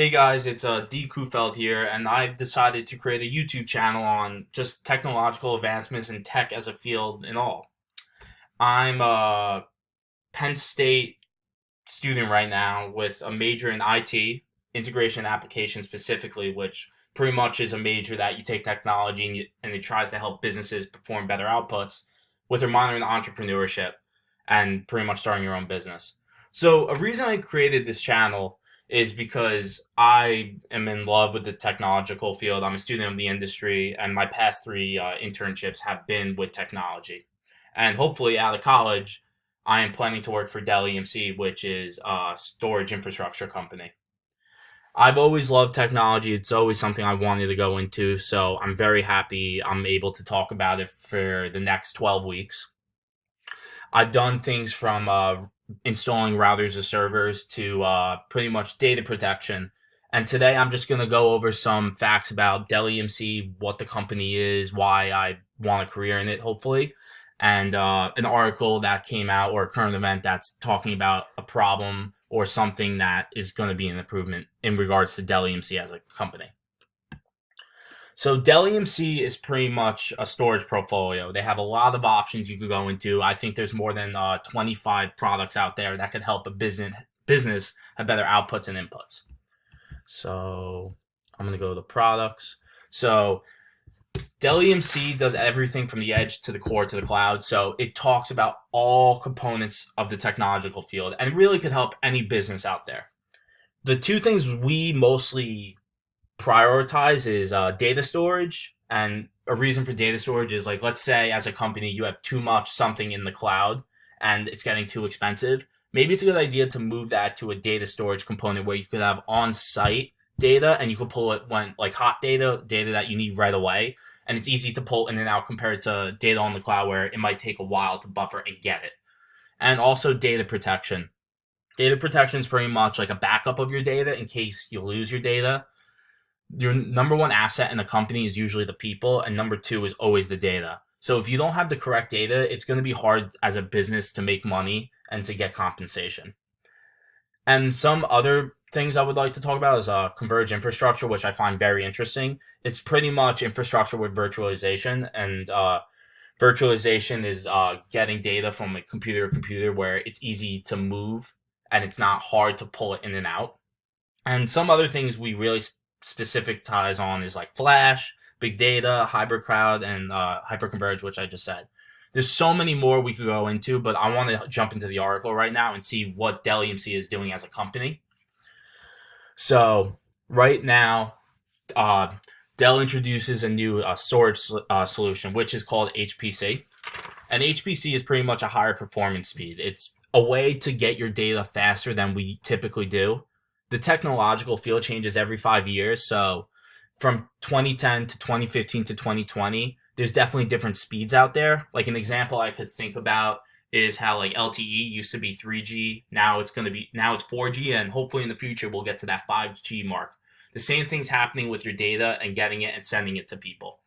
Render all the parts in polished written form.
Hey guys, it's D. Kufeld here, and I've decided to create a YouTube channel on just technological advancements in tech as a field and all. I'm a Penn State student right now with a major in IT, integration and application specifically, which pretty much is a major that you take technology and it tries to help businesses perform better outputs with a minor in entrepreneurship and pretty much starting your own business. So a reason I created this channel is because I am in love with the technological field. I'm a student of the industry, and my past three internships have been with technology. And hopefully, out of college, I am planning to work for Dell EMC, which is a storage infrastructure company. I've always loved technology. It's always something I wanted to go into, so I'm very happy I'm able to talk about it for the next 12 weeks. I've done things from installing routers or servers to pretty much data protection. And today I'm just going to go over some facts about Dell EMC, what the company is, why I want a career in it, hopefully, and an article that came out or a current event that's talking about a problem or something that is going to be an improvement in regards to Dell EMC as a company. So Dell EMC is pretty much a storage portfolio. They have a lot of options you could go into. I think there's more than 25 products out there that could help a business have better outputs and inputs. So I'm going to go to the products. So Dell EMC does everything from the edge to the core to the cloud. So it talks about all components of the technological field and really could help any business out there. The two things we mostly prioritize is data storage. And a reason for data storage is, like, let's say as a company you have too much something in the cloud and it's getting too expensive. Maybe it's a good idea to move that to a data storage component where you could have on-site data and you could pull it when, like, hot data that you need right away, and it's easy to pull in and out compared to data on the cloud where it might take a while to buffer and get it. And also data protection. Data protection is pretty much like a backup of your data in case you lose your data. Your number one asset in a company is usually the people, and number two is always the data. So if you don't have the correct data, it's going to be hard as a business to make money and to get compensation. And some other things I would like to talk about is converged infrastructure, which I find very interesting. It's pretty much infrastructure with virtualization, and virtualization is getting data from a computer to computer where it's easy to move and it's not hard to pull it in and out. And some other things we really specific ties on is like Flash, big data, hybrid cloud, and hyperconverged, which I just said. There's so many more we could go into, but I want to jump into the article right now and see what Dell EMC is doing as a company. So right now, Dell introduces a new storage solution, which is called HPC. And HPC is pretty much a higher performance speed. It's a way to get your data faster than we typically do. The technological field changes every 5 years. So from 2010 to 2015 to 2020, there's definitely different speeds out there. Like an example I could think about is how, like, LTE used to be 3G. Now it's 4G, and hopefully in the future we'll get to that 5G mark. The same thing's happening with your data and getting it and sending it to people.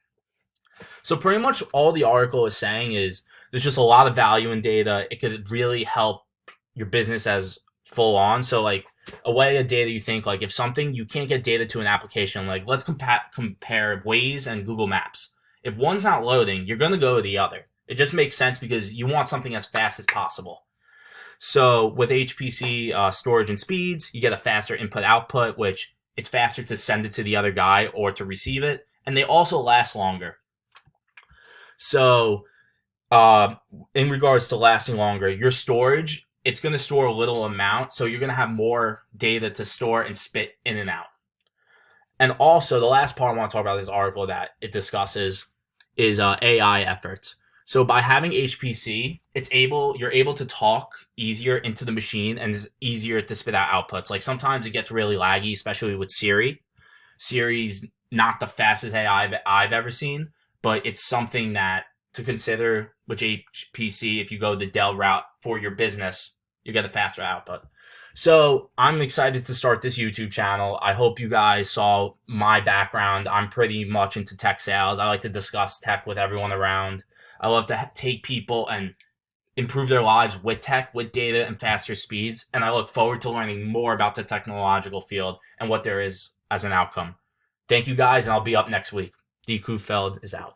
So pretty much all the article is saying is there's just a lot of value in data. It could really help your business as full on. So, like, a way of data, you think, like, if something you can't get data to an application, like, let's compare Waze and Google Maps. If one's not loading, you're going to go to the other. It just makes sense because you want something as fast as possible. So with HPC storage and speeds, you get a faster input output, which it's faster to send it to the other guy or to receive it, and they also last longer. So in regards to lasting longer, your storage, it's going to store a little amount, so you're going to have more data to store and spit in and out. And also, the last part I want to talk about this article that it discusses is AI efforts. So by having HPC, you're able to talk easier into the machine, and it's easier to spit out outputs. Like, sometimes it gets really laggy, especially with Siri. Siri's not the fastest AI I've ever seen, but it's something that to consider with HPC. If you go the Dell route for your business, you get a faster output. So I'm excited to start this YouTube channel. I hope you guys saw my background. I'm pretty much into tech sales. I like to discuss tech with everyone around. I love to take people and improve their lives with tech, with data, and faster speeds. And I look forward to learning more about the technological field and what there is as an outcome. Thank you guys, and I'll be up next week. D. Kufeld is out.